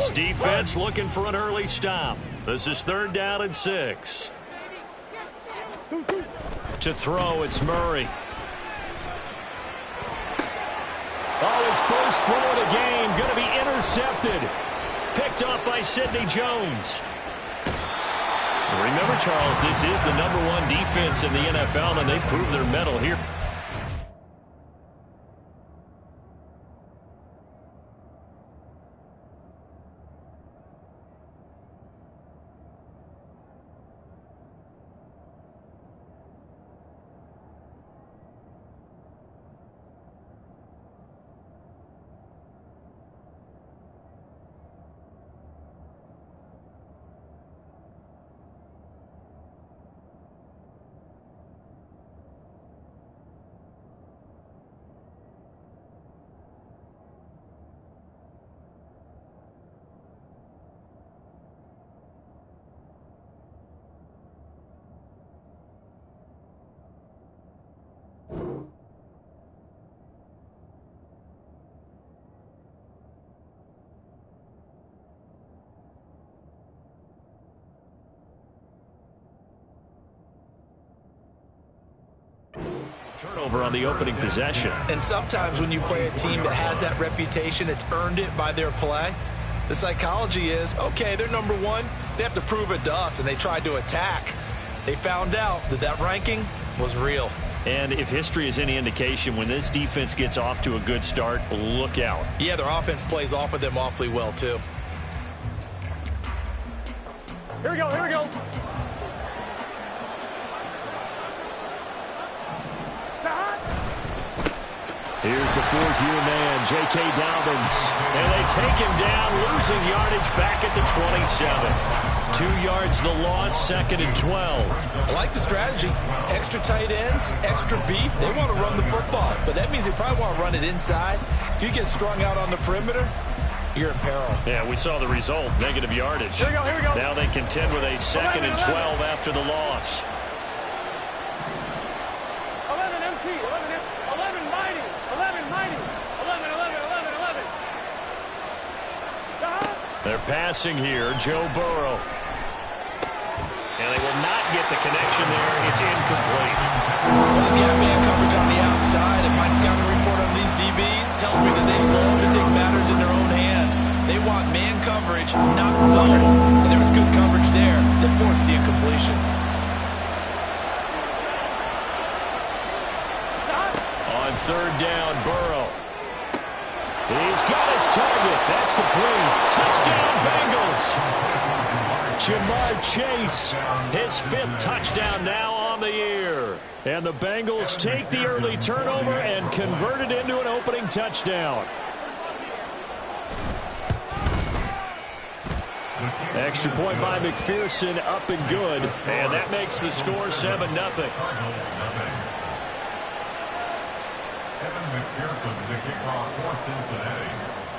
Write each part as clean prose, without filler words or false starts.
This defense looking for an early stop. This is 3rd down and 6. To throw, it's Murray. Oh, his first throw of the game going to be intercepted. Picked up by Sidney Jones. Remember, Charles, this is the #1 defense in the NFL, and they proved their mettle here. Turnover on the opening possession. And sometimes when you play a team that has that reputation, it's earned it by their play. The psychology is, okay, they're #1. They have to prove it to us, and they tried to attack. They found out that that ranking was real. And if history is any indication, when this defense gets off to a good start, look out. Yeah, their offense plays off of them awfully well, too. Here we go, here we go. Here's the 4th-year man, J.K. Dobbins. And they take him down, losing yardage back at the 27. 2 yards the loss, 2nd and 12. I like the strategy. Extra tight ends, extra beef. They want to run the football, but that means they probably want to run it inside. If you get strung out on the perimeter, you're in peril. Yeah, we saw the result, negative yardage. Here we go, here we go. Now they contend with a 2nd and 12 after the loss. 11 MT, 11 mighty, 11 mighty, 11. They're passing here, Joe Burrow. And they will not get the connection there. It's incomplete. Well, they've got man coverage on the outside, and my scouting report on these DBs tells me that they love to take matters in their own hands. They want man coverage, not zone. And there was good coverage there that forced the incompletion. On 3rd down, Burrow. He's got his target. That's complete. Touchdown, Bengals. Jamar Chase, his 5th touchdown now on the year. And the Bengals take the early turnover and convert it into an opening touchdown. Extra point by McPherson, up and good. And that makes the score 7-0.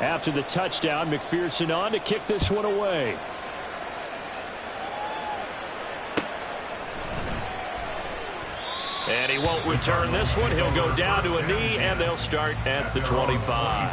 After the touchdown, McPherson on to kick this one away. And he won't return this one. He'll go down to a knee, and they'll start at the 25.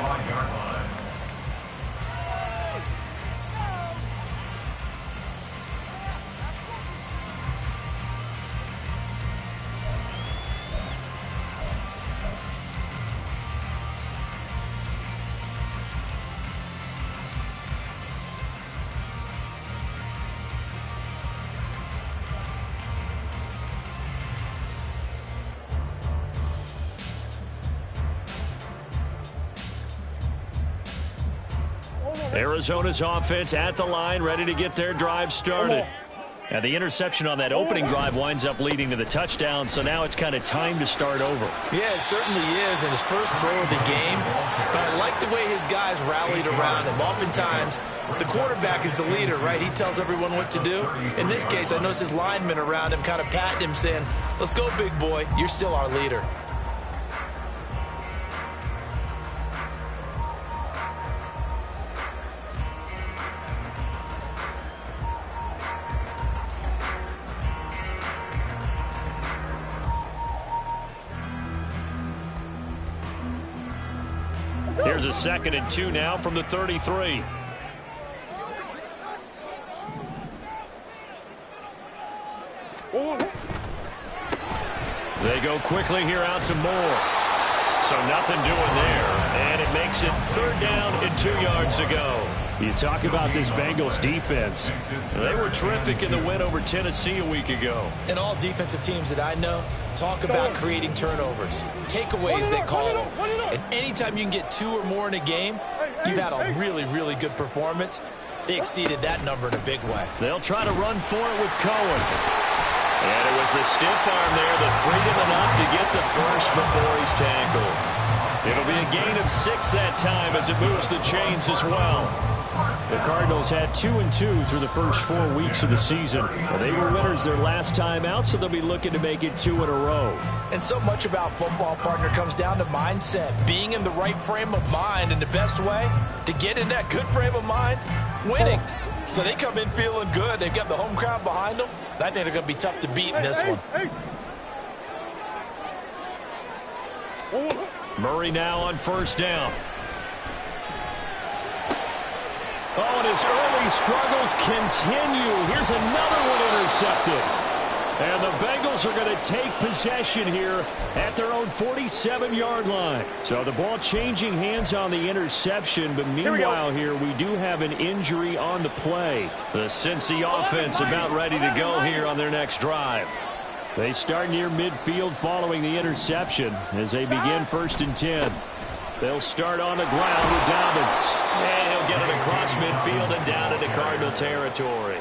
Arizona's offense at the line, ready to get their drive started. And the interception on that opening drive winds up leading to the touchdown, so now it's kind of time to start over. Yeah, it certainly is, and his first throw of the game. But I like the way his guys rallied around him. Oftentimes, the quarterback is the leader, right? He tells everyone what to do. In this case, I noticed his linemen around him kind of patting him, saying, "Let's go, big boy. You're still our leader." Here's a 2nd and 2 now from the 33. They go quickly here out to Moore. So nothing doing there. And it makes it 3rd down and 2 yards to go. You talk about this Bengals defense. They were terrific in the win over Tennessee a week ago. And all defensive teams that I know talk about creating turnovers. Takeaways, they call them. And anytime you can get 2 or more in a game, you've had a really, really good performance. They exceeded that number in a big way. They'll try to run for it with Cohen. And it was the stiff arm there that freed him enough to get the first before he's tackled. It'll be a gain of 6 that time as it moves the chains as well. The Cardinals had 2-2 through the first 4 weeks of the season. They were winners their last time out, so they'll be looking to make it 2 in a row. And so much about football, partner, comes down to mindset. Being in the right frame of mind, and the best way to get in that good frame of mind, winning. So they come in feeling good. They've got the home crowd behind them. I think they're going to be tough to beat in this one. Murray now on 1st down. Oh, and his early struggles continue. Here's another one intercepted. And the Bengals are going to take possession here at their own 47-yard line. So the ball changing hands on the interception. But meanwhile here, we do have an injury on the play. The Cincy offense about ready to go here on their next drive. They start near midfield following the interception as they begin 1st and 10. They'll start on the ground with Dobbins. And he'll get it across midfield and down into Cardinal territory.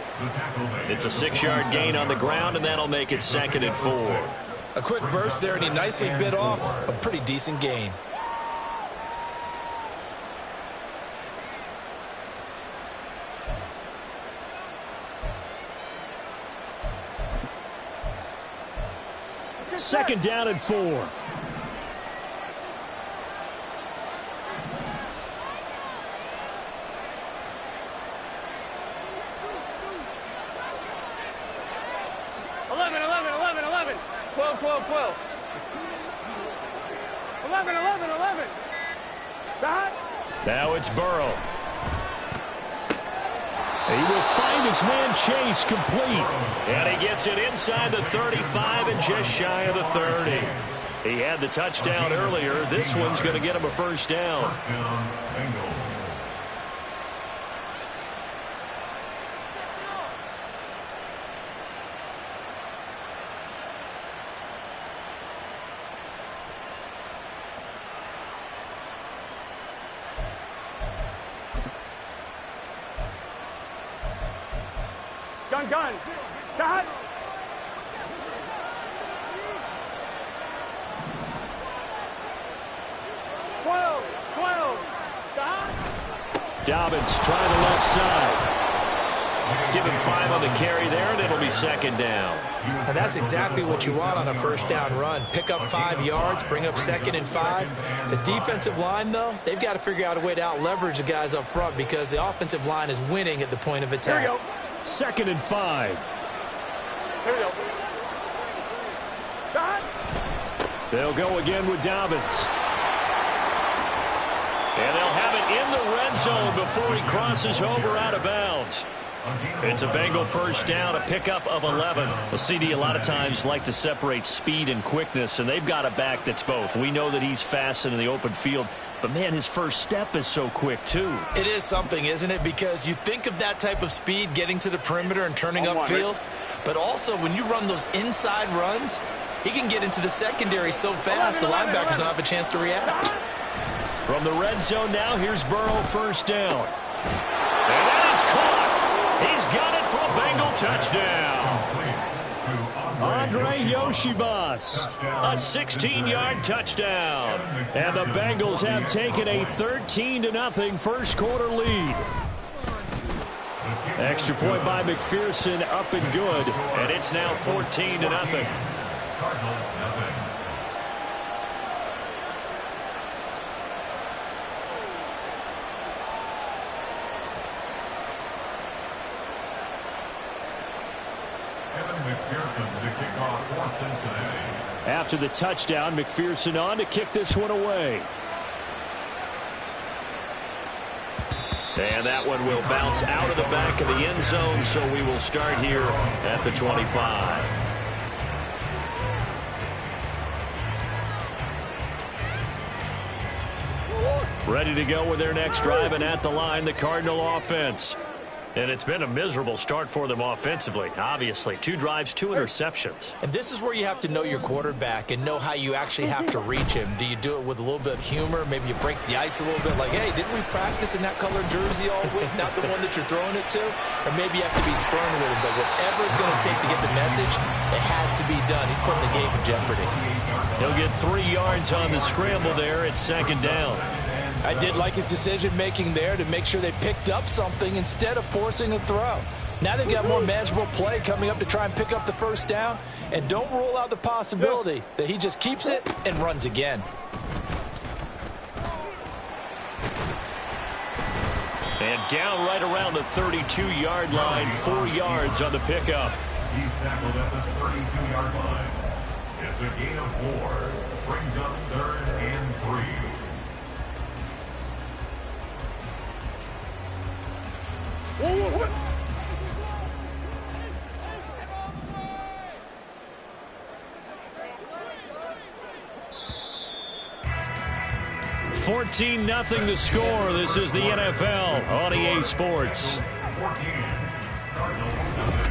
It's a 6-yard gain on the ground, and that'll make it 2nd and 4. A quick burst there, and he nicely bit off a pretty decent gain. Second down and 4. Now it's Burrow. He will find his man Chase complete. And he gets it inside the 35 and just shy of the 30. He had the touchdown earlier. This one's going to get him a 1st down. Gun. Got. Twelve. Got. Dobbins trying the left side. Give him 5 on the carry there, and it'll be 2nd down. And that's exactly what you want on a 1st down run. Pick up 5 yards, bring up 2nd and 5. The defensive line, though, they've got to figure out a way to out-leverage the guys up front because the offensive line is winning at the point of attack. Here we go. 2nd and 5. Here we go. Got. They'll go again with Dobbins. And they'll have it in the red zone before he crosses over out of bounds. It's a Bengal 1st down, a pickup of 11. The CD a lot of times like to separate speed and quickness, and they've got a back that's both. We know that he's fast in the open field, but, man, his first step is so quick, too. It is something, isn't it? Because you think of that type of speed getting to the perimeter and turning upfield, but also when you run those inside runs, he can get into the secondary so fast the linebackers don't have a chance to react. From the red zone now, here's Burrow 1st down. And that is caught. He's got it for a Bengal touchdown. Andre Yoshibas, a 16-yard touchdown. And the Bengals have taken a 13-0 first quarter lead. Extra point by McPherson, up and good. And it's now 14-0. After the touchdown, McPherson on to kick this one away. And that one will bounce out of the back of the end zone, so we will start here at the 25. Ready to go with their next drive, and at the line, the Cardinal offense. And it's been a miserable start for them offensively, obviously. 2 drives, 2 interceptions. And this is where you have to know your quarterback and know how you actually have to reach him. Do you do it with a little bit of humor? Maybe you break the ice a little bit like, hey, didn't we practice in that colored jersey all week, not the one that you're throwing it to? Or maybe you have to be stern with him. But whatever it's going to take to get the message, it has to be done. He's putting the game in jeopardy. He'll get 3 yards on the scramble there. It's 2nd down. I did like his decision-making there to make sure they picked up something instead of forcing a throw. Now they've got more manageable play coming up to try and pick up the 1st down. And don't rule out the possibility that he just keeps it and runs again. And down right around the 32-yard line, 4 yards on the pickup. He's tackled at the 32-yard line. It's a gain of 4. Brings up 3rd and 3. Whoa. 14-0 the score. This is the NFL on EA Sports. 14. Cardinals nothing.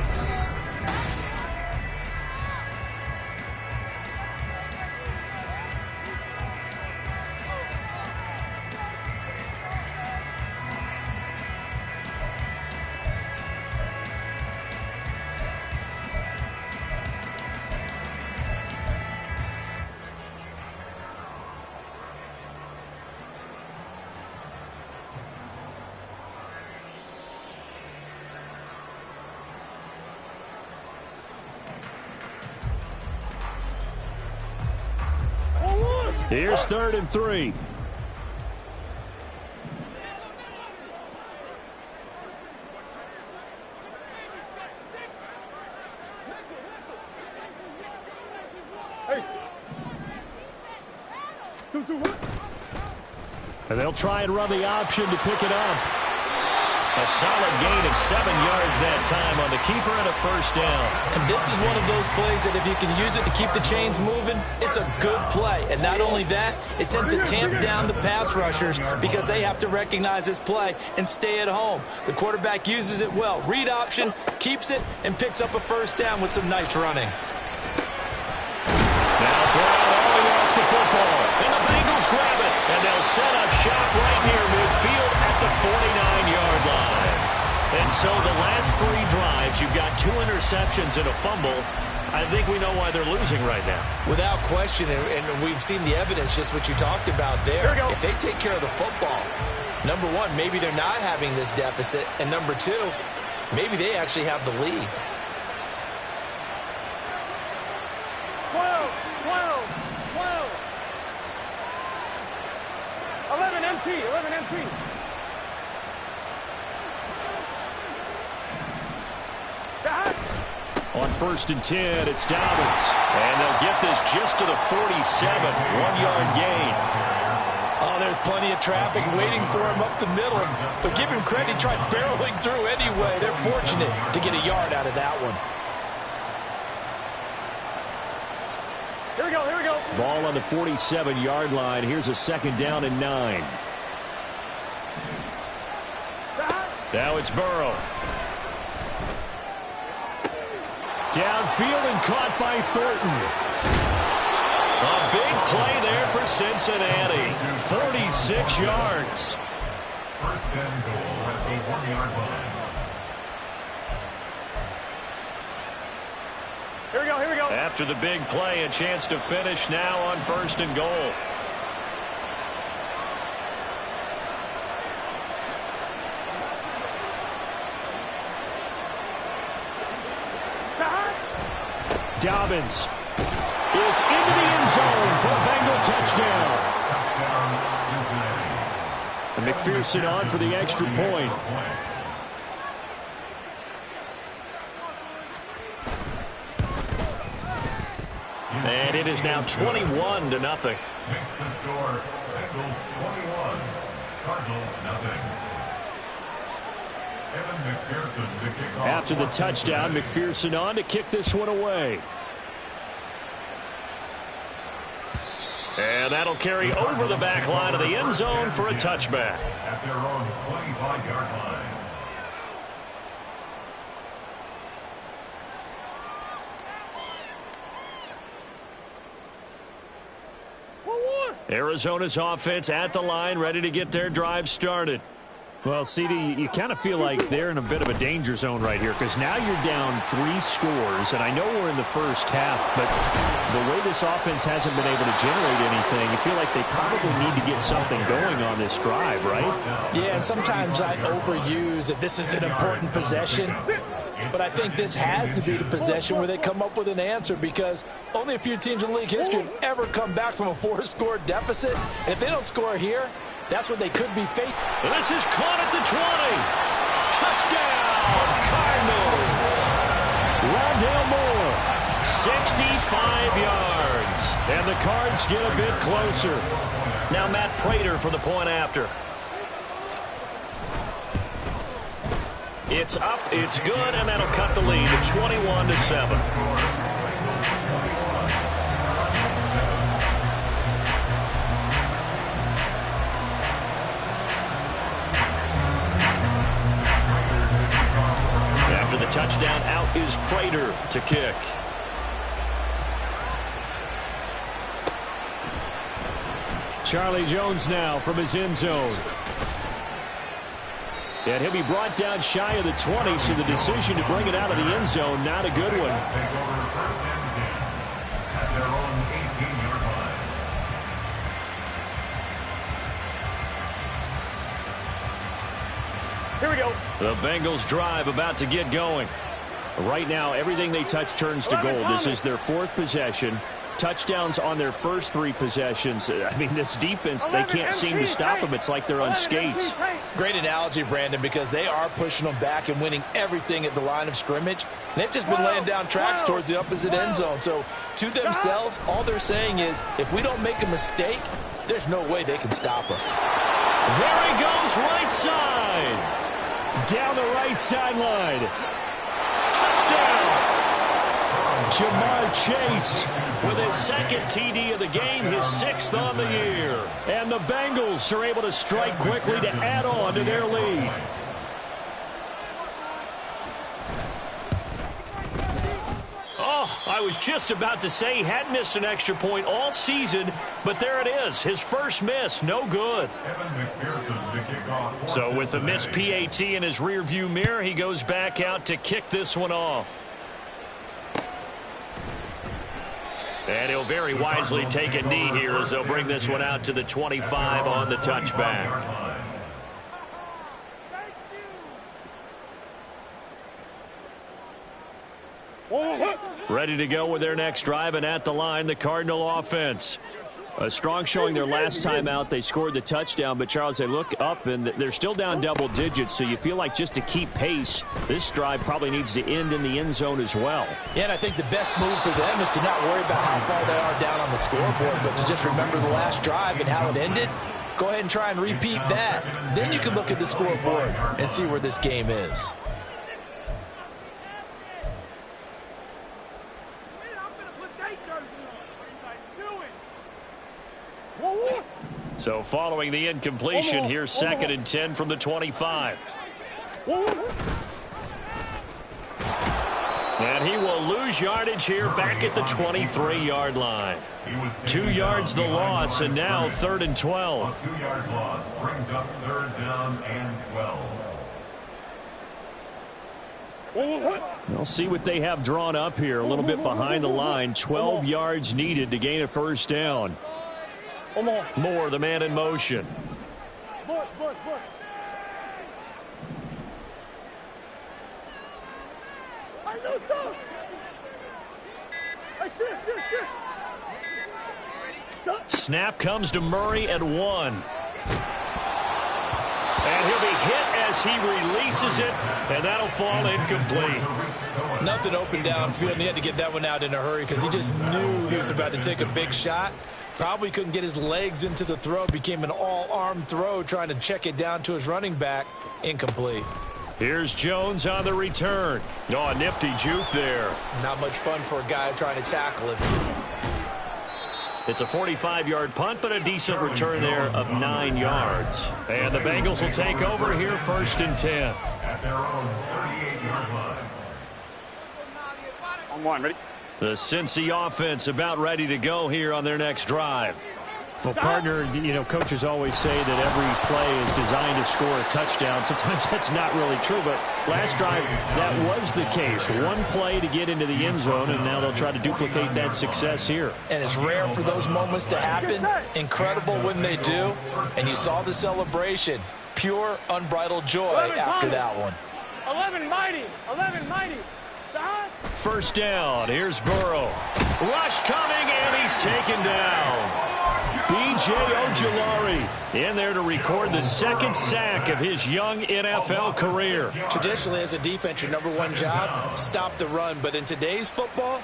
Here's 3rd and 3. Hey. 2-2-1. And they'll try and run the option to pick it up. A solid gain of 7 yards that time on the keeper and a 1st down. And this is one of those plays that if you can use it to keep the chains moving, it's a good play. And not only that, it tends to tamp down the pass rushers because they have to recognize this play and stay at home. The quarterback uses it well. Read option, keeps it, and picks up a 1st down with some nice running. Now Brown only lost the football, and the Bengals grab it, and they'll set up shop right near midfield at the 49-yard line. And so the last 3 drives, you've got 2 interceptions and a fumble. I think we know why they're losing right now. Without question, and we've seen the evidence, just what you talked about there. If they take care of the football, number 1, maybe they're not having this deficit, and number 2, maybe they actually have the lead. 12. 11 MT. On 1st and 10, it's Dobbins. And they'll get this just to the 47, 1-yard gain. Oh, there's plenty of traffic waiting for him up the middle. But give him credit, he tried barreling through anyway. They're fortunate to get a yard out of that one. Here we go. Ball on the 47-yard line. Here's a 2nd down and 9. Now it's Burrow. Downfield and caught by Thornton. A big play there for Cincinnati. 46 yards. 1st and goal at the 1-yard line. Here we go. After the big play, a chance to finish now on 1st and goal. Dobbins is into the end zone for a Bengal touchdown. And McPherson on for the extra point. And it is now 21-0. Makes the score Bengals 21, Cardinals nothing. After the touchdown, McPherson on to kick this one away. And that'll carry over the back line of the end zone for a touchback. At their own 25-yard line. Arizona's offense at the line, ready to get their drive started. Well, CD, you kind of feel like they're in a bit of a danger zone right here because now you're down 3 scores, and I know we're in the first half, but the way this offense hasn't been able to generate anything, you feel like they probably need to get something going on this drive, right? Yeah, and sometimes I overuse that this is an important possession, but I think this has to be the possession where they come up with an answer because only a few teams in league history have ever come back from a 4-score deficit, and if they don't score here, that's when they could be faced. This is caught at the 20. Touchdown, Cardinals. Rondale Moore, 65 yards. And the Cards get a bit closer. Now Matt Prater for the point after. It's up, it's good, and that'll cut the lead to 21-7. After the touchdown, out is Prater to kick. Charlie Jones now from his end zone. And he'll be brought down shy of the 20, so the decision to bring it out of the end zone, not a good one. At their own 18-yard line. Here we go. The Bengals drive about to get going. Right now, everything they touch turns to gold. This is their 4th possession. Touchdowns on their first 3 possessions. I mean, this defense, they can't seem to stop them. It's like they're on skates. Great analogy, Brandon, because they are pushing them back and winning everything at the line of scrimmage. And they've just been laying down tracks towards the opposite end zone. So, to themselves, all they're saying is, if we don't make a mistake, there's no way they can stop us. There he goes, right side. Down the right sideline. Touchdown. Jamar Chase with his 2nd TD of the game, his 6th on the year. And the Bengals are able to strike quickly to add on to their lead. Oh, I was just about to say he hadn't missed an extra point all season, but there it is, his first miss, no good. So with the missed PAT in his rearview mirror, he goes back out to kick this one off. And he'll very wisely take a knee here as they'll bring this one out to the 25 on the touchback. Ready to go with their next drive, and at the line, the Cardinal offense. A strong showing their last time out. They scored the touchdown, but, Charles, they look up, and they're still down double digits, so you feel like just to keep pace, this drive probably needs to end in the end zone as well. Yeah, and I think the best move for them is to not worry about how far they are down on the scoreboard, but to just remember the last drive and how it ended. Go ahead and try and repeat that. Then you can look at the scoreboard and see where this game is. So following the incompletion, here's 2nd and 10 from the 25. And he will lose yardage here back at the 23-yard line. 2 yards the loss, and now 3rd and 12. A 2-yard loss brings up 3rd down and 12. We'll see what they have drawn up here. A little bit behind the line. 12 yards needed to gain a first down. Moore, the man in motion. Bush. I know so. Snap comes to Murray at 1. And he'll be hit as he releases it, and that'll fall incomplete. Nothing open downfield, and he had to get that one out in a hurry because he just knew he was about to take a big shot. Probably couldn't get his legs into the throw. Became an all-arm throw trying to check it down to his running back. Incomplete. Here's Jones on the return. Oh, a nifty juke there. Not much fun for a guy trying to tackle him. It's a 45-yard punt, but a decent return there of 9 yards. And the Bengals will take over here, 1st and 10. At their own 38-yard line. On one, ready? The Cincy offense about ready to go here on their next drive. Well, partner, you know, coaches always say that every play is designed to score a touchdown. Sometimes that's not really true, but last drive, that was the case. One play to get into the end zone, and now they'll try to duplicate that success here. And it's rare for those moments to happen. Incredible when they do. And you saw the celebration. Pure, unbridled joy after that one. 11 mighty. 11 mighty. First down. Here's Burrow. Rush coming, and he's taken down. B.J. Ojulari in there to record the 2nd sack of his young NFL career. Traditionally, as a defense, your number one job, stop the run. But in today's football,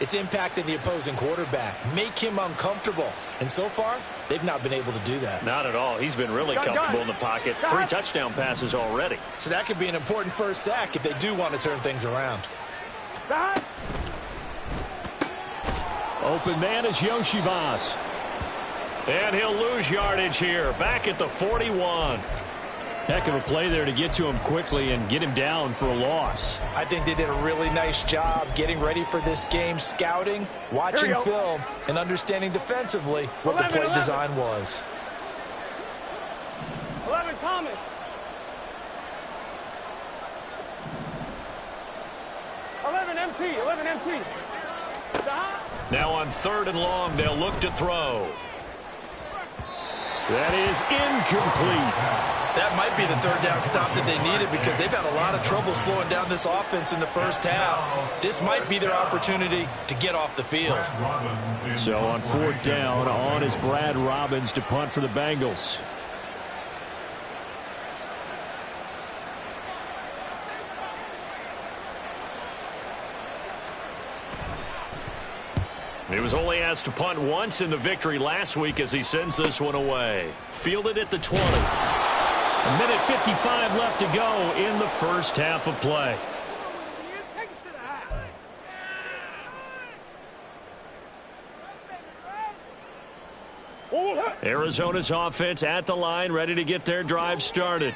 it's impacting the opposing quarterback. Make him uncomfortable. And so far, they've not been able to do that. Not at all. He's been really comfortable in the pocket. 3 touchdown passes already. So that could be an important first sack if they do want to turn things around. Open man is Yoshibas. And he'll lose yardage here, back at the 41. Heck of a play there to get to him quickly and get him down for a loss. I think they did a really nice job getting ready for this game, scouting, watching film, and understanding defensively what the play design was. 11 Thomas. 11 MT. 11 MT. Now on 3rd and long, they'll look to throw. That is incomplete. That might be the 3rd down stop that they needed because they've had a lot of trouble slowing down this offense in the first half. This might be their opportunity to get off the field. So on 4th down, on is Brad Robbins to punt for the Bengals. He was only asked to punt once in the victory last week as he sends this one away. Fielded at the 20. A minute 55 left to go in the first half of play. Arizona's offense at the line, ready to get their drive started.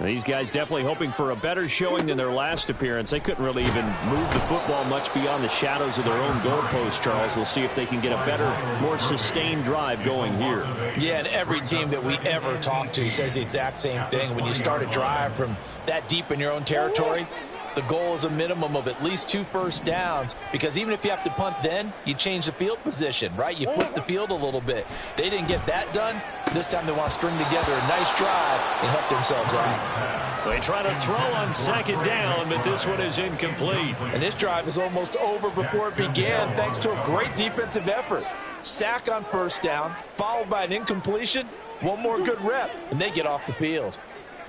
These guys definitely hoping for a better showing than their last appearance. They couldn't really even move the football much beyond the shadows of their own goalpost, Charles. We'll see if they can get a better, more sustained drive going here. Yeah, and every team that we ever talk to says the exact same thing. When you start a drive from that deep in your own territory, the goal is a minimum of at least 2 first downs, because even if you have to punt then, you change the field position, right? You flip the field a little bit. They didn't get that done. This time they want to string together a nice drive and help themselves out. They try to throw on 2nd down, but this one is incomplete. And this drive is almost over before it began thanks to a great defensive effort. Sack on 1st down, followed by an incompletion. One more good rep, and they get off the field.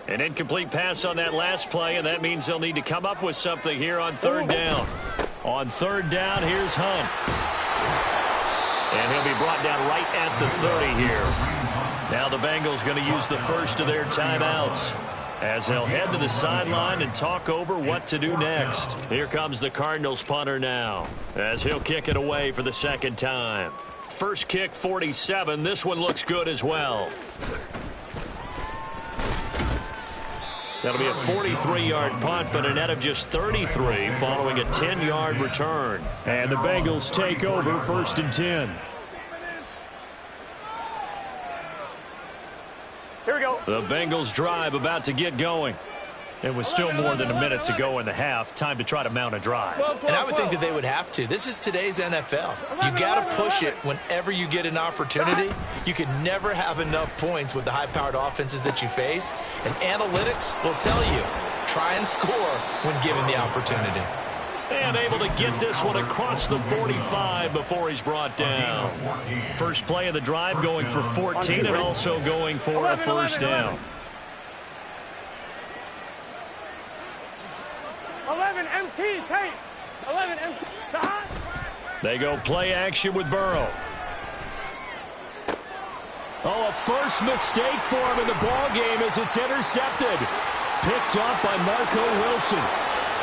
An incomplete pass on that last play, and that means they'll need to come up with something here on 3rd down. On 3rd down, here's Hunt. And he'll be brought down right at the 30 here. Now the Bengals going to use the first of their timeouts as they'll head to the sideline and talk over what to do next. Here comes the Cardinals punter now as he'll kick it away for the 2nd time. First kick, 47. This one looks good as well. That'll be a 43-yard punt, but a net of just 33 following a 10-yard return. And the Bengals take over 1st and 10. Here we go. The Bengals drive about to get going. It was still more than a minute to go in the half. Time to try to mount a drive. And I would think that they would have to. This is today's NFL. You got to push it whenever you get an opportunity. You can never have enough points with the high-powered offenses that you face. And analytics will tell you, try and score when given the opportunity. And able to get this one across the 45 before he's brought down. First play of the drive going for 14 and also going for a 1st down. 11 MT, Tate. 11 MT. They go play action with Burrow. Oh, a first mistake for him in the ball game as it's intercepted. Picked up by Marco Wilson.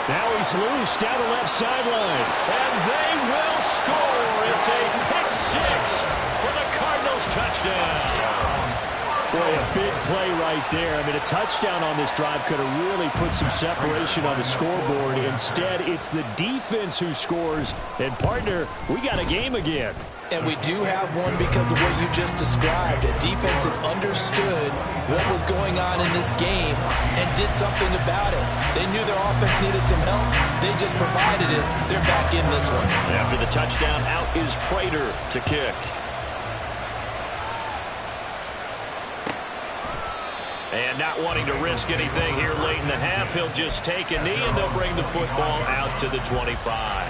Now he's loose down the left sideline. And they will score. It's a pick six for the Cardinals touchdown. Boy, a big play right there. I mean, a touchdown on this drive could have really put some separation on the scoreboard. Instead, it's the defense who scores. And, partner, we got a game again. And we do have one because of what you just described. A defense that understood what was going on in this game and did something about it. They knew their offense needed some help. They just provided it. They're back in this one. After the touchdown, out is Prater to kick. And not wanting to risk anything here late in the half, he'll just take a knee, and they'll bring the football out to the 25.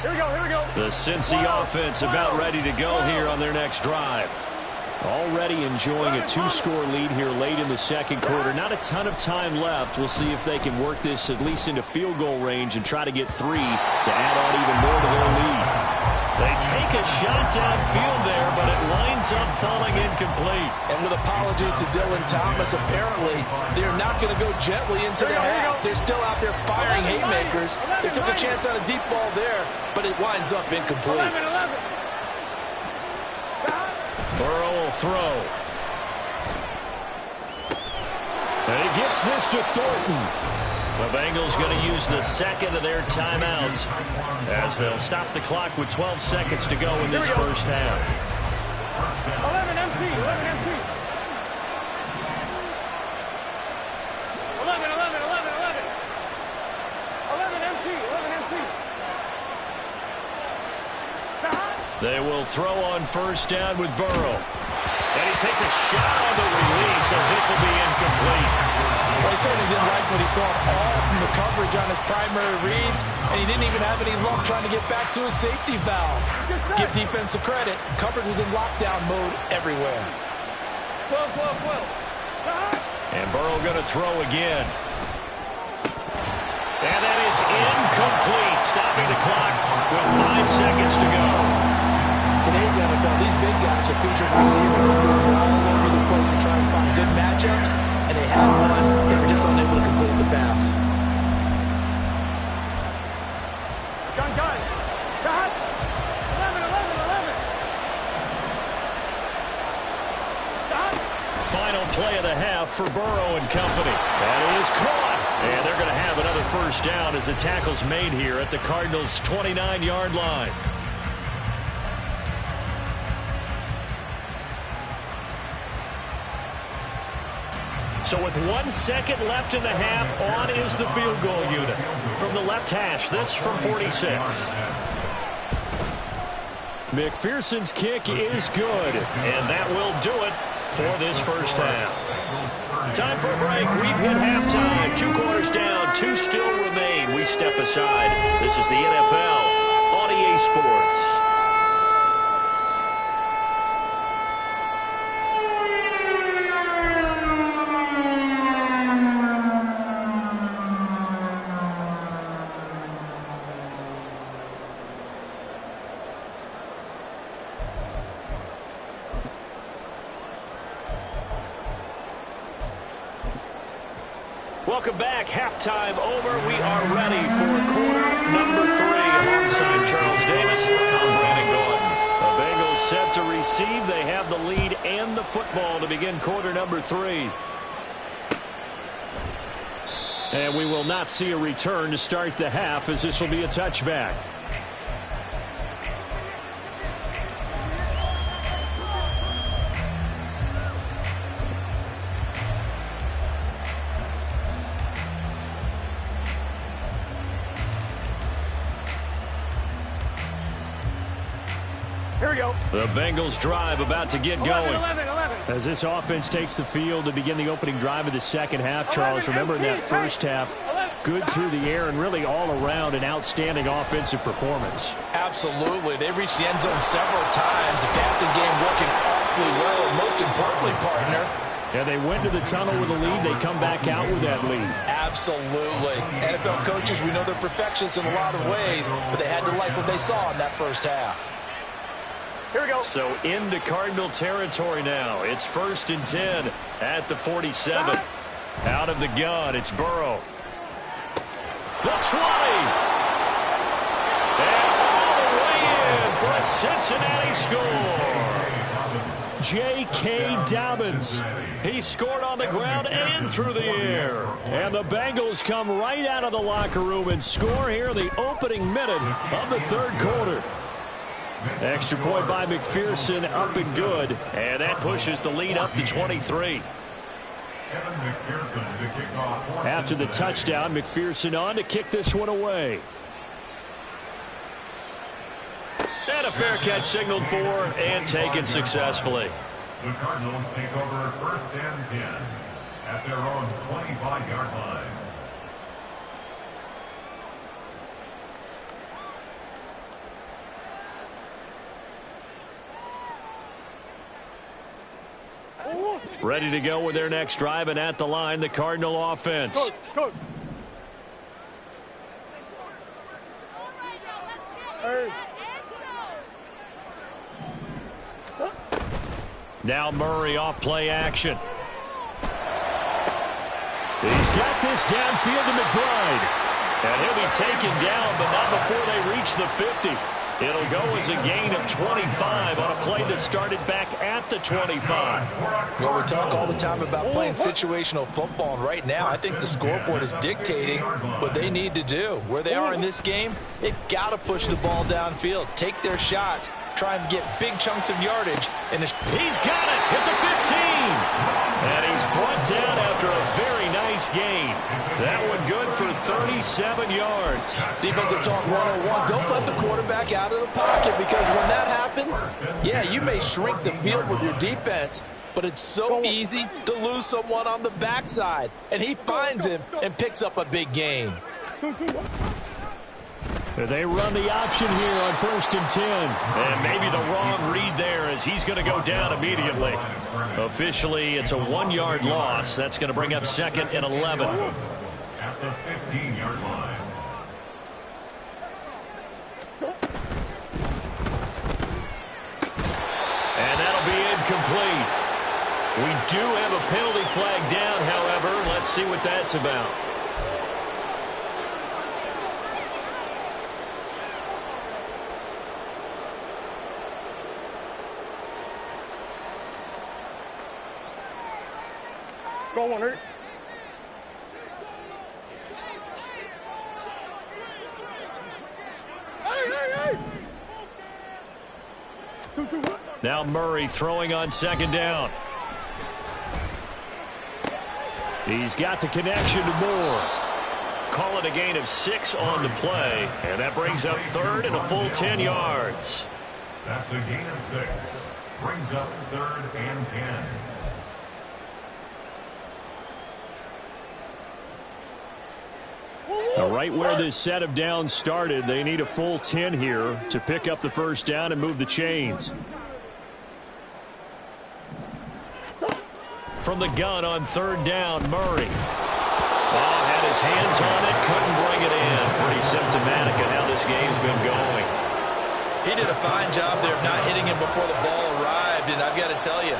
Here we go. The Cincy offense about ready to go here on their next drive. Already enjoying a two-score lead here late in the second quarter. Not a ton of time left. We'll see if they can work this at least into field goal range and try to get 3 to add on even more to their lead. They take a shot downfield there, but it winds up falling incomplete. And with apologies to Dylan Thomas, apparently they're not going to go gently into the half. They're still out there firing haymakers. They took a chance on a deep ball there, but it winds up incomplete. 11. Burrow will throw. And he gets this to Thornton. The Bengals going to use the second of their timeouts as they'll stop the clock with 12 seconds to go in this first half. 11 empty. 11 empty. They will throw on first down with Burrow. And he takes a shot on the release as this will be incomplete. Well, he certainly didn't like what he saw all from the coverage on his primary reads, and he didn't even have any luck trying to get back to his safety valve. Give defensive credit. Coverage was in lockdown mode everywhere. 12. And Burrow going to throw again. And that is incomplete, stopping the clock with 5 seconds to go. Today's NFL, these big guys are featured receivers that move all over the place to try and find good matchups, and they had one. They were just unable to complete the pass. Gun. 11. Final play of the half for Burrow and company. That is caught. And they're going to have another first down as the tackle's made here at the Cardinals' 29-yard line. So with 1 second left in the half, on is the field goal unit. From the left hash, this from 46. McPherson's kick is good. And that will do it for this first half. Time for a break. We've hit halftime. 2 quarters down, 2 still remain. We step aside. This is the NFL on EA Sports. Welcome back. Halftime over. We are ready for quarter number 3. Alongside Charles Davis, I'm Brandon Gordon. The Bengals set to receive. They have the lead and the football to begin quarter number 3. And we will not see a return to start the half, as this will be a touchback. Here we go. The Bengals drive about to get going. 11. As this offense takes the field to begin the opening drive of the second half, Charles, remember in that first half, good through the air and really all around an outstanding offensive performance. Absolutely. They reached the end zone several times. The passing game working awfully well. And most importantly, partner, And they went to the tunnel with a lead. They come back out with that lead. Absolutely. NFL coaches, we know they're perfectionists in a lot of ways, but they had to like what they saw in that first half. Here we go. So into Cardinal territory now. It's 1st and 10 at the 47. Out of the gun, it's Burrow. The 20. And all the way in for a Cincinnati score. J.K. Dobbins. He scored on the ground and through the air. And the Bengals come right out of the locker room and score here in the opening minute of the third quarter. Extra point by McPherson, up and good. And that pushes the lead up to 23. After the touchdown, McPherson on to kick this one away. And a fair catch signaled for and taken successfully. The Cardinals take over 1st and 10 at their own 25-yard line. Ready to go with their next drive, and at the line, the Cardinal offense. Coach. Hey. Now Murray off play action. He's got this downfield to McBride. And he'll be taken down, but not before they reach the 50. It'll go as a gain of 25 on a play that started back at the 25. Well, we talk all the time about playing situational football, and right now I think the scoreboard is dictating what they need to do. Where they are in this game, they've got to push the ball downfield, take their shots, try and get big chunks of yardage. And he's got it at the 15. And he's brought down after a very nice gain. That one good for 37 yards. Defensive talk 101. Don't let the quarterback out of the pocket, because when that happens, yeah, you may shrink the field with your defense, but it's so easy to lose someone on the backside. And he finds him and picks up a big gain. They run the option here on 1st and 10. And maybe the wrong read there, as he's going to go down immediately. Officially, it's a 1-yard loss. That's going to bring up 2nd and 11. At the 15-yard line. And that'll be incomplete. We do have a penalty flag down, however. Let's see what that's about. Go on, Hurt. Hey. Now Murray throwing on 2nd down. He's got the connection to Moore. Call it a gain of 6 on the play. And that brings up 3rd and a full 10 yards. That's a gain of 6. Brings up 3rd and 10. Right where this set of downs started, they need a full 10 here to pick up the 1st down and move the chains. From the gun on 3rd down, Murray. Oh, had his hands on it, couldn't bring it in. Pretty symptomatic of how this game's been going. He did a fine job there of not hitting him before the ball arrived, and I've got to tell you,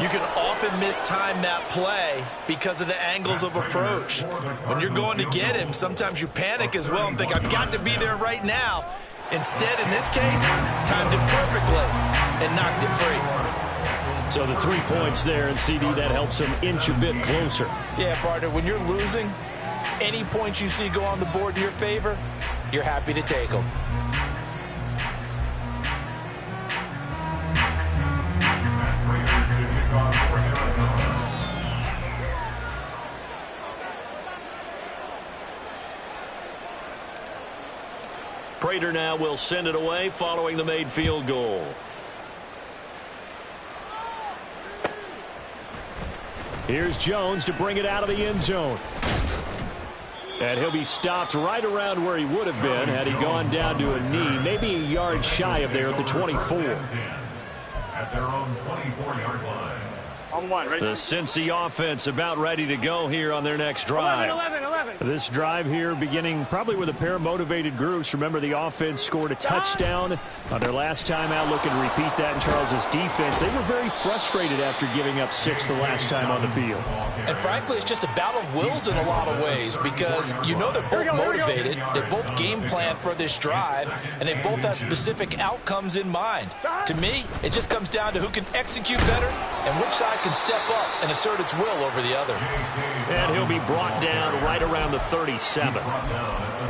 you can often mistime that play because of the angles of approach. When you're going to get him, sometimes you panic as well and think, I've got to be there right now. Instead, in this case, timed it perfectly and knocked it free. So the 3 points there, and CD, that helps him inch a bit closer. Yeah, partner, when you're losing, any points you see go on the board in your favor, you're happy to take them. Prater now will send it away following the made field goal. Here's Jones to bring it out of the end zone. And he'll be stopped right around where he would have been had he gone down to a knee, maybe a yard shy of there at the 24. At their own 24-yard line. On one, ready? The Cincy offense about ready to go here on their next drive. 11. This drive here beginning probably with a pair of motivated groups. Remember, the offense scored a touchdown on their last time out. Looking to repeat that in Charles's defense. They were very frustrated after giving up 6 the last time on the field. And frankly, it's just a battle of wills in a lot of ways because you know they're both motivated. They both game plan for this drive, and they both have specific outcomes in mind. To me, it just comes down to who can execute better and which side can step up and assert its will over the other. And he'll be brought down right around the 37.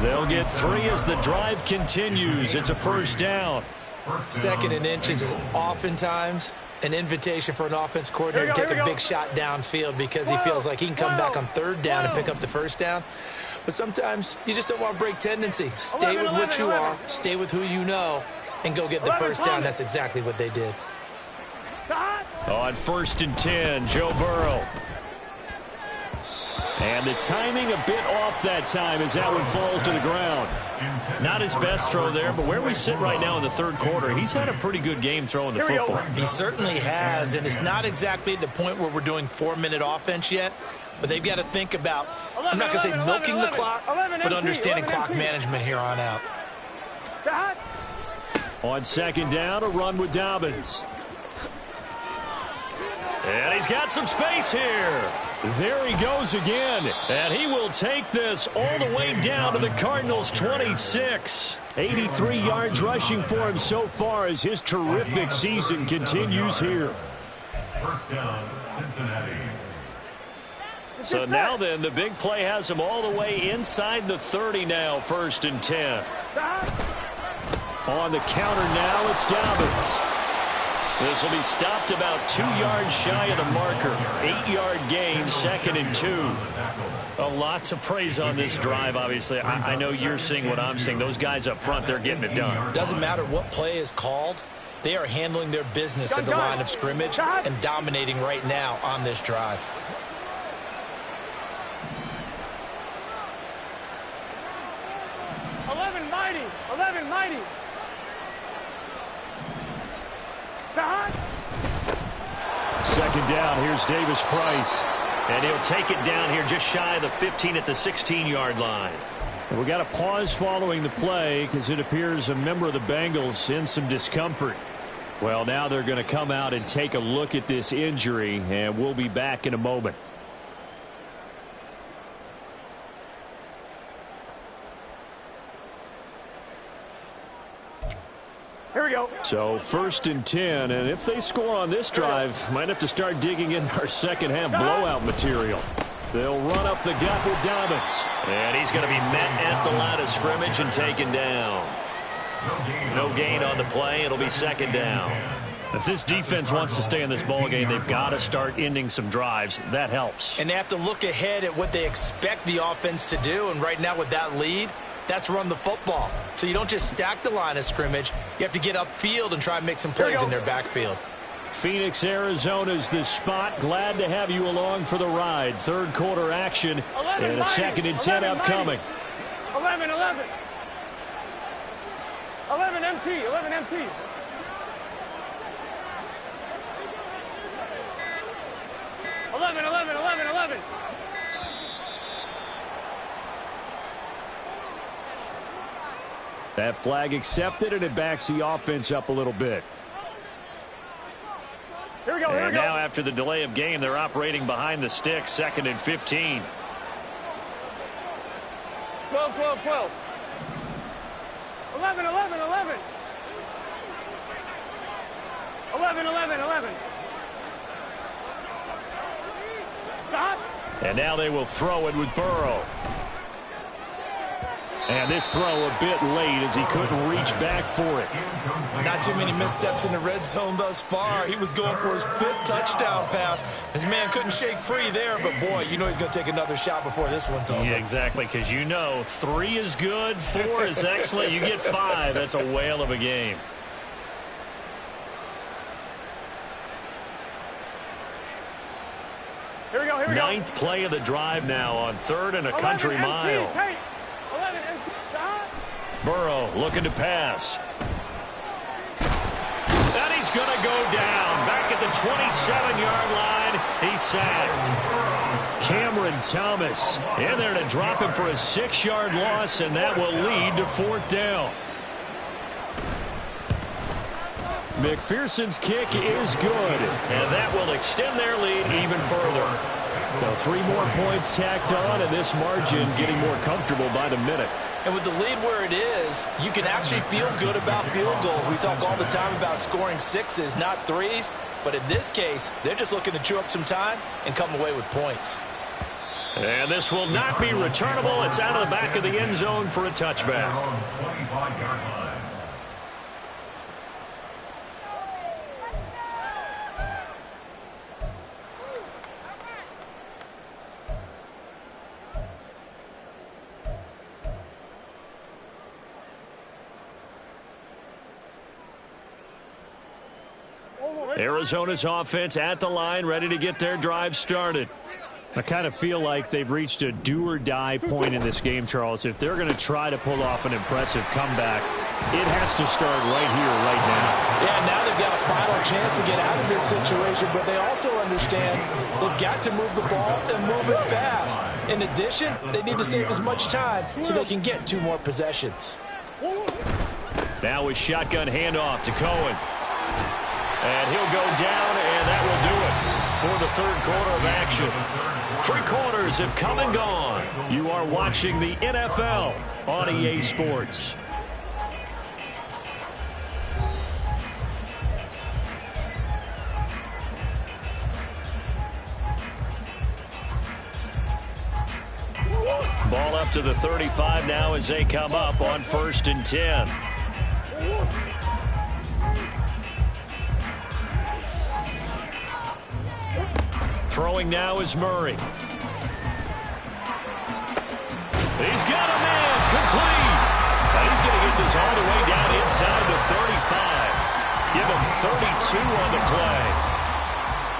They'll get 3 as the drive continues. It's a first down. 2nd and inches is oftentimes an invitation for an offense coordinator to take a big shot downfield because he feels like he can come back on 3rd down and pick up the first down. But sometimes you just don't want to break tendency. Stay with what you are, stay with who you know, and go get the first down. That's exactly what they did. On 1st and 10, Joe Burrow. And the timing a bit off that time as that one falls to the ground. Not his best throw there, but where we sit right now in the 3rd quarter, he's had a pretty good game throwing the football. He certainly has, and it's not exactly at the point where we're doing 4-minute offense yet, but they've got to think about, I'm not going to say milking the clock, but understanding clock management here on out. On 2nd down, a run with Dobbins. And he's got some space here. There he goes again. And he will take this all the way down to the Cardinals' 26. 83 yards rushing for him so far as his terrific season continues here. First down, Cincinnati. So now then, the big play has him all the way inside the 30 now, 1st and 10. On the counter now, it's Dobbins. This will be stopped about 2 yards shy of the marker. 8-yard gain, 2nd and 2. A lot to praise on this drive, obviously. I know you're seeing what I'm seeing. Those guys up front, they're getting it done. Doesn't matter what play is called. They are handling their business at the line of scrimmage and dominating right now on this drive. Mighty. 2nd down, here's Davis Price. And he'll take it down here just shy of the 15 at the 16-yard line. And we got a pause following the play because it appears a member of the Bengals in some discomfort. Well, now they're going to come out and take a look at this injury, and we'll be back in a moment. Here we go. So 1st and 10, and if they score on this drive, might have to start digging in our second half blowout material. They'll run up the gut with Dobbins. And he's going to be met at the line of scrimmage and taken down. No gain on the play. It'll be 2nd down. If this defense wants to stay in this ballgame, they've got to start ending some drives. That helps. And they have to look ahead at what they expect the offense to do. And right now with that lead, that's run the football. So you don't just stack the line of scrimmage. You have to get upfield and try and make some plays in their backfield. Phoenix, Arizona's the spot. Glad to have you along for the ride. 3rd quarter action and a 2nd and 10 upcoming. 11 MT. 11. That flag accepted, and it backs the offense up a little bit. Here we go. And now after the delay of game, they're operating behind the sticks, 2nd and 15. 12. 11. 11. Stop. And now they will throw it with Burrow. And this throw a bit late as he couldn't reach back for it. Not too many missteps in the red zone thus far. He was going for his 5th touchdown pass. His man couldn't shake free there, but boy, you know he's going to take another shot before this one's over. Yeah, exactly, because you know 3 is good, 4 is excellent. You get 5. That's a whale of a game. Here we go. 9th play of the drive now on 3rd and a country mile. 11 Burrow looking to pass. And he's going to go down. Back at the 27-yard line. He's sacked. Cameron Thomas in there to drop him for a 6-yard loss, and that will lead to 4th down. McPherson's kick is good, and that will extend their lead even further. Now 3 more points tacked on, and this margin getting more comfortable by the minute. And with the lead where it is, you can actually feel good about field goals. We talk all the time about scoring 6s, not 3s. But in this case, they're just looking to chew up some time and come away with points. And this will not be returnable. It's out of the back of the end zone for a touchback. Arizona's offense at the line, ready to get their drive started. I kind of feel like they've reached a do-or-die point in this game, Charles. If they're going to try to pull off an impressive comeback, it has to start right here, right now. Yeah, now they've got a final chance to get out of this situation, but they also understand they've got to move the ball and move it fast. In addition, they need to save as much time so they can get 2 more possessions. Now with shotgun handoff to Cohen. And he'll go down, and that will do it for the 3rd quarter of action. 3 quarters have come and gone. You are watching the NFL on EA Sports. Ball up to the 35 now as they come up on 1st and 10. Throwing now is Murray. He's got a man complete. He's going to get this all the way down inside the 35. Give him 32 on the play.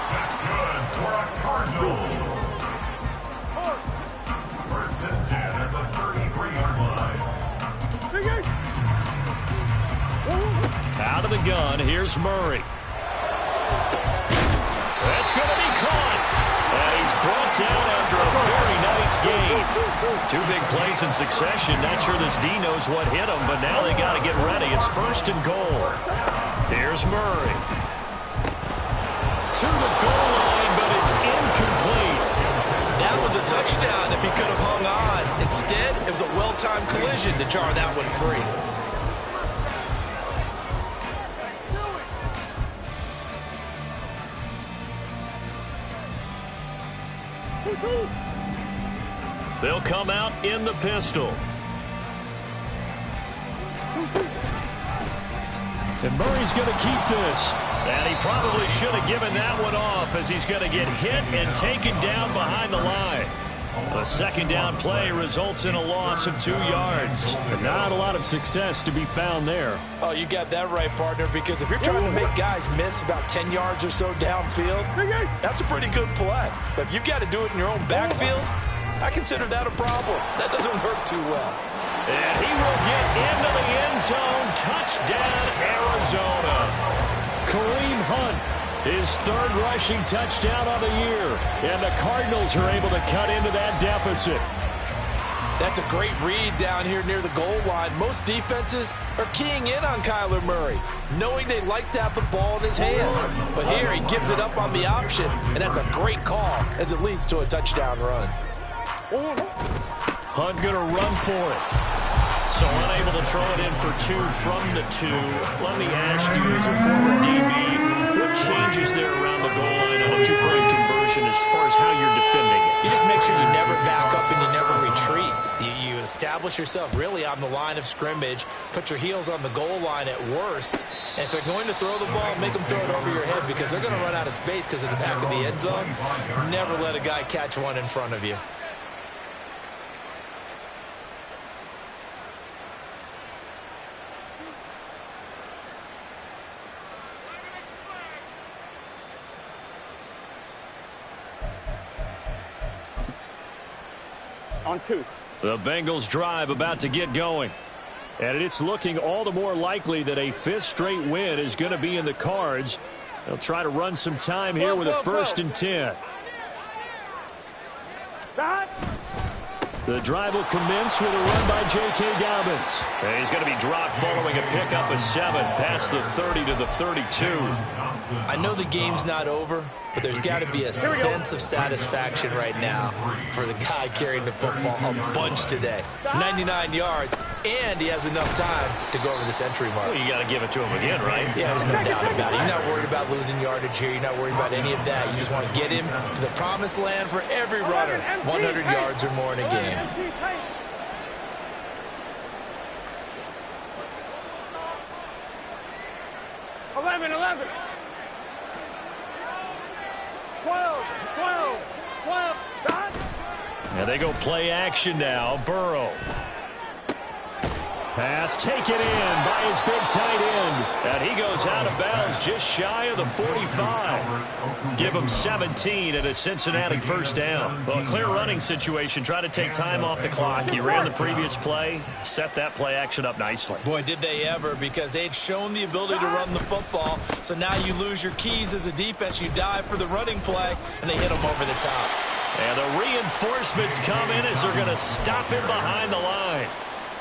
That's good for a Cardinals. 1st and 10 at the 33-yard line. Out of the gun, here's Murray. That's going to be caught. And he's brought down after a very nice game. 2 big plays in succession. Not sure this D knows what hit him, but now they got to get ready. It's 1st and goal. Here's Murray. To the goal line, but it's incomplete. That was a touchdown if he could have hung on. Instead, it was a well-timed collision to jar that one free. They'll come out in the pistol. And Murray's going to keep this. And he probably should have given that one off as he's going to get hit and taken down behind the line. A 2nd down play results in a loss of 2 yards. But not a lot of success to be found there. Oh, you got that right, partner, because if you're trying to make guys miss about 10 yards or so downfield, that's a pretty good play. But if you've got to do it in your own backfield, I consider that a problem. That doesn't work too well. And he will get into the end zone. Touchdown, Arizona. Kareem Hunt, his 3rd rushing touchdown of the year. And the Cardinals are able to cut into that deficit. That's a great read down here near the goal line. Most defenses are keying in on Kyler Murray, knowing they likes to have the ball in his hands. But here he gives it up on the option, and that's a great call as it leads to a touchdown run. Hunt going to run for it. So unable to throw it in for 2 from the 2. Let me ask you, as a former DB, what changes there around the goal line on a 2-point conversion as far as how you're defending it? You just make sure you never back up and you never retreat. You establish yourself really on the line of scrimmage, put your heels on the goal line at worst, and if they're going to throw the ball, make them throw it over your head because they're going to run out of space because of the back of the end zone. Never let a guy catch one in front of you. On 2. The Bengals drive about to get going. And it's looking all the more likely that a 5th straight win is going to be in the cards They'll try to run some time here with a 1st and 10. The drive will commence with a run by J.K. Dobbins. And he's going to be dropped following a pickup of 7 past the 30 to the 32. I know the game's not over, but there's got to be a sense of satisfaction right now for the guy carrying the football a bunch today. 99 yards, and he has enough time to go over the century mark. Well, you got to give it to him again, right? Yeah, there's no doubt about it. You're not worried about losing yardage here. You're not worried about any of that. You just want to get him to the promised land for every runner. 100 yards or more in a game. 11, 11. 12, 12, 12. Dot. Now they go play action now. Burrow. Pass taken in by his big tight end. And he goes out of bounds just shy of the 45. Give him 17 and a Cincinnati 1st down. Well, a clear running situation. Try to take time off the clock. He ran the previous play, set that play action up nicely. Boy, did they ever, because they'd shown the ability to run the football. So now you lose your keys as a defense. You dive for the running play, and they hit him over the top. And the reinforcements come in as they're going to stop him behind the line.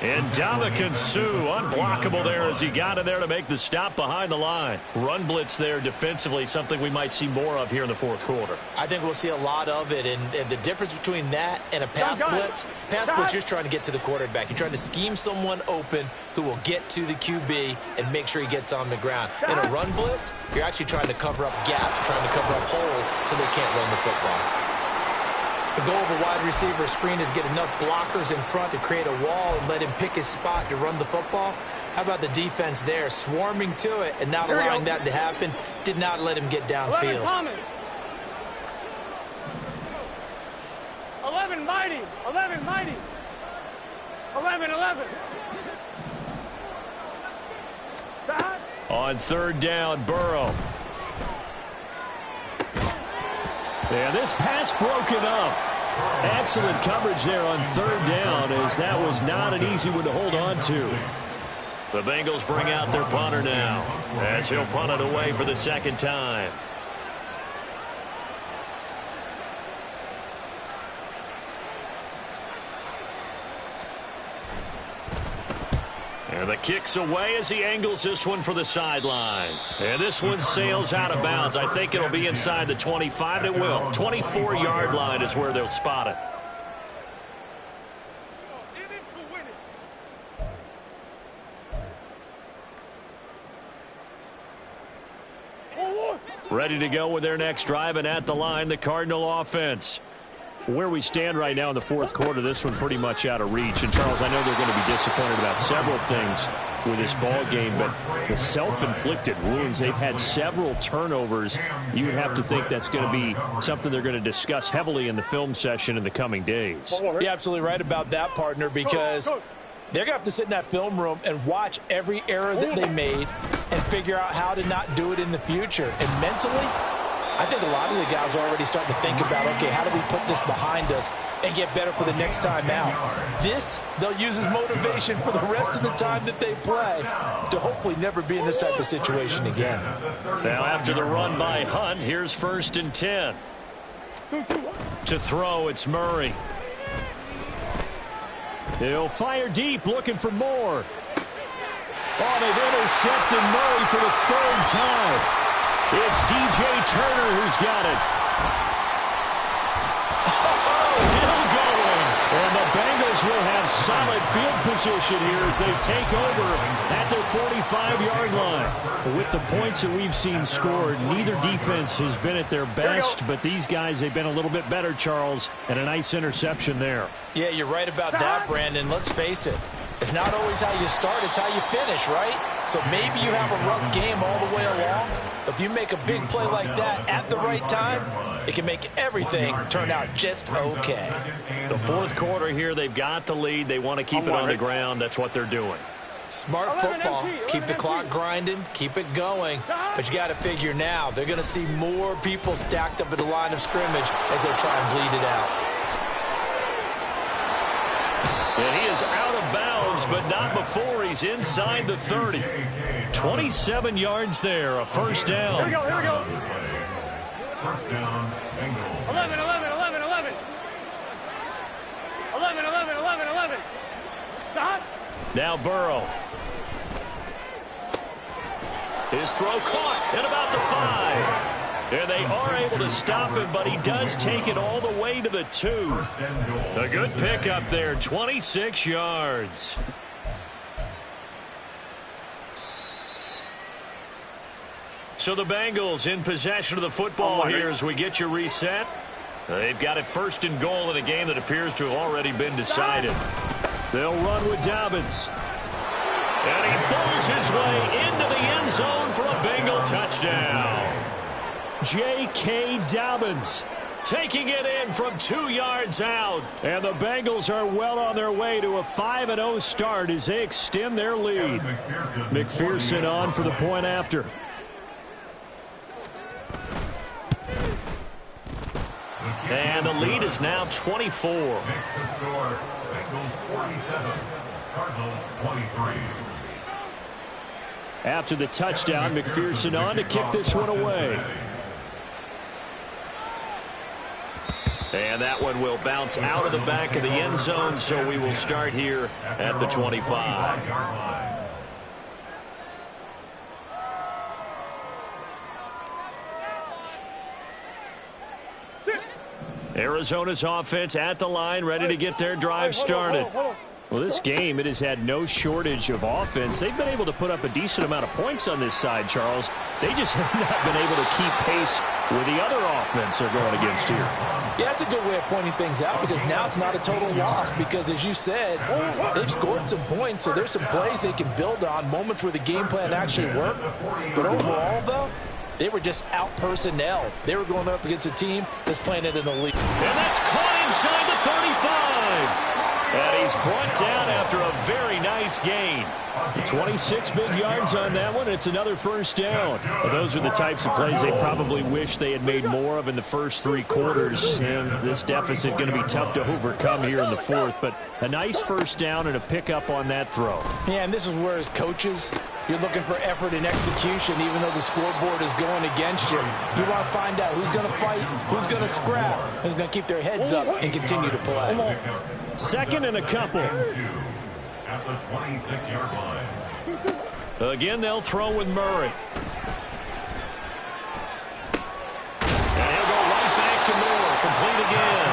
And Ndamukong Suh, unblockable there as he got in there to make the stop behind the line. Run blitz there defensively, something we might see more of here in the 4th quarter. I think we'll see a lot of it, and the difference between that and a pass blitz, you're trying to get to the quarterback. You're trying to scheme someone open who will get to the QB and make sure he gets on the ground. In a run blitz, you're actually trying to cover up gaps, trying to cover up holes so they can't run the football. The goal of a wide receiver screen is get enough blockers in front to create a wall and let him pick his spot to run the football. How about the defense there, swarming to it and not allowing that to happen? Did not let him get downfield. 11 mighty, 11 mighty, 11, 11. On 3rd down, Burrow. And this pass broken up. Excellent coverage there on 3rd down, as that was not an easy one to hold on to. The Bengals bring out their punter now, as he'll punt it away for the 2nd time. And the kick's away as he angles this one for the sideline. And this one sails out of bounds. I think it'll be inside the 25. It will. 24-yard line is where they'll spot it. Ready to go with their next drive, and at the line, the Cardinal offense. Where we stand right now in the 4th quarter, this one pretty much out of reach. And, Charles, I know they're going to be disappointed about several things with this ball game, but the self-inflicted wounds, they've had several turnovers. You would have to think that's going to be something they're going to discuss heavily in the film session in the coming days. You're absolutely right about that, partner, because they're going to have to sit in that film room and watch every error that they made and figure out how to not do it in the future. And mentally, I think a lot of the guys are already starting to think about, okay, how do we put this behind us and get better for the next time out? This, they'll use as motivation for the rest of the time that they play to hopefully never be in this type of situation again. Now, after the run by Hunt, here's 1st and 10. To throw, it's Murray. He'll fire deep, looking for more. Oh, they've intercepted Murray for the 3rd time. It's DJ Turner who's got it. Still going. And the Bengals will have solid field position here as they take over at their 45-yard line. With the points that we've seen scored, neither defense has been at their best, but these guys, they've been a little bit better, Charles, and a nice interception there. Yeah, you're right about that, Brandon. Let's face it. It's not always how you start, it's how you finish, right? So maybe you have a rough game all the way along. If you make a big play like that at the right time, it can make everything turn out just okay. The 4th quarter here, they've got the lead. They want to keep it on the ground. That's what they're doing. Smart football. Keep the clock grinding. Keep it going. But you got to figure now, they're going to see more people stacked up at the line of scrimmage as they try and bleed it out. And he is out of bounds but not before he's inside the 30. 27 yards there, a first down. Here we go, here we go. First down, Bengals. 11, 11, 11, 11. 11, 11, 11, 11. Stop. Now Burrow. His throw caught at about the 5. And they are able to stop him, but he does take it all the way to the 2. A good pickup there, 26 yards. So the Bengals in possession of the football here as we get you reset. They've got it first and goal in a game that appears to have already been decided. They'll run with Dobbins. And he bowls his way into the end zone for a Bengal touchdown. J.K. Dobbins taking it in from 2 yards out. And the Bengals are well on their way to a 5-0 start as they extend their lead. McPherson on for the point after. And the lead is now 24. Makes the score, Bengals 47, Cardinals 23. After the touchdown, McPherson on to kick this one away. And that one will bounce out of the back of the end zone, so we will start here at the 25. Arizona's offense at the line, ready to get their drive started. Well, this game, it has had no shortage of offense. They've been able to put up a decent amount of points on this side, Charles. They just have not been able to keep pace with the other offense they're going against here. Yeah, that's a good way of pointing things out because now it's not a total loss because, as you said, they've scored some points, so there's some plays they can build on, moments where the game plan actually worked. But overall, though, they were just out-personnel. They were going up against a team that's playing it in the league. And that's caught inside the 35. And he's brought down after a very nice gain. 26 big yards on that one. It's another first down. Well, those are the types of plays they probably wish they had made more of in the first 3 quarters. And this deficit going to be tough to overcome here in the 4th. But a nice first down and a pickup on that throw. Yeah, and this is where, as coaches, you're looking for effort and execution, even though the scoreboard is going against you. You want to find out who's going to fight, who's going to scrap, who's going to keep their heads up and continue to play. Second and a couple. At the 26-yard line. Again, they'll throw with Murray. And he'll go right back to Moore. Complete again.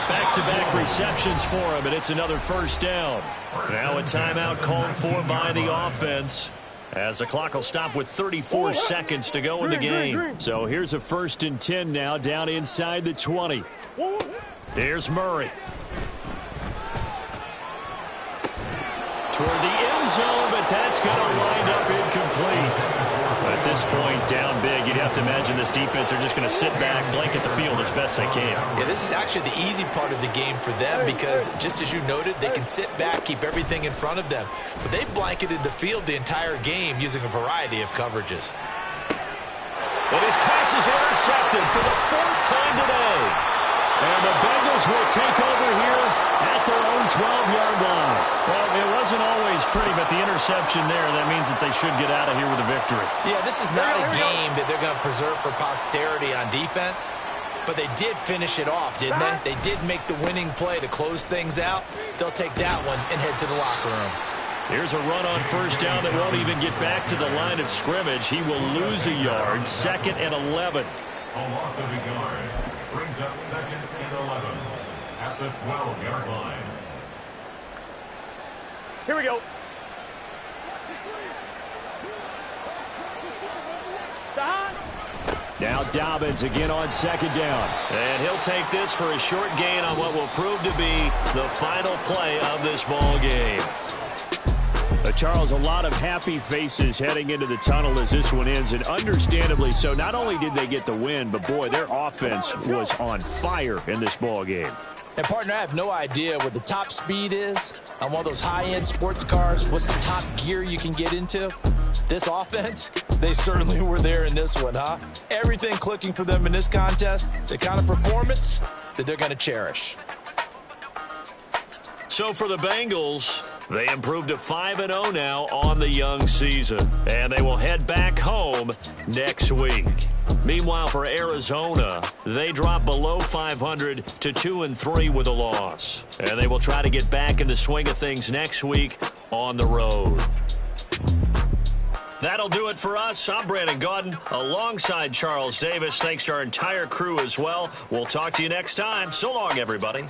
Back-to-back receptions for him, and it's another first down. Now a timeout called for by the offense, as the clock will stop with 34 seconds to go in the game. So here's a 1st and 10 now, down inside the 20. Here's Murray. Toward the end zone, but that's going to wind up incomplete. At this point, down big, you'd have to imagine this defense are just going to sit back, blanket the field as best they can. Yeah, this is actually the easy part of the game for them because, just as you noted, they can sit back, keep everything in front of them. But they've blanketed the field the entire game using a variety of coverages. But his pass is intercepted for the 4th time today. And the Bengals will take over here at their own 12-yard line. Well, it wasn't always pretty, but the interception there, that means that they should get out of here with a victory. Yeah, this is not a game that they're going to preserve for posterity on defense, but they did finish it off, didn't they? They did make the winning play to close things out. They'll take that one and head to the locker room. Here's a run on first down that won't even get back to the line of scrimmage. He will lose a yard. 2nd and 11. A loss of a yard brings up 2nd and 11 at the 12-yard line. Here we go. Now Dobbins again on 2nd down. And he'll take this for a short gain on what will prove to be the final play of this ball game. Charles, a lot of happy faces heading into the tunnel as this one ends, and understandably so. Not only did they get the win, but boy, their offense was on fire in this ball game. And, partner, I have no idea what the top speed is on one of those high-end sports cars. What's the top gear you can get into? This offense, they certainly were there in this one, huh? Everything clicking for them in this contest, the kind of performance that they're going to cherish. So for the Bengals, they improved to 5-0 now on the young season, and they will head back home next week. Meanwhile, for Arizona, they dropped below 500 to 2-3 with a loss, and they will try to get back in the swing of things next week on the road. That'll do it for us. I'm Brandon Gaudin alongside Charles Davis. Thanks to our entire crew as well. We'll talk to you next time. So long, everybody.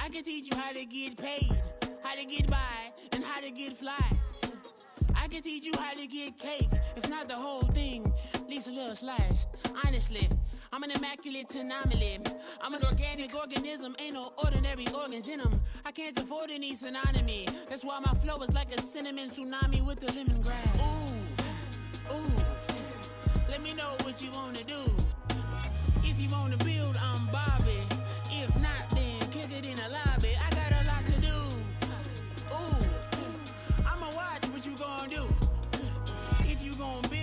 I can teach you how to get paid, how to get by, and how to get fly. I can teach you how to get cake, if not the whole thing, at least a little slice. Honestly, I'm an immaculate anomaly. I'm an organic organism, ain't no ordinary organs in them. I can't afford any synonymy. That's why my flow is like a cinnamon tsunami with the lemongrass. Ooh, ooh, let me know what you wanna do. If you wanna build, I'm Bobby. If not, then kick it in the lobby. I got a lot to do. Ooh, I'ma watch what you gonna do. If you gonna build,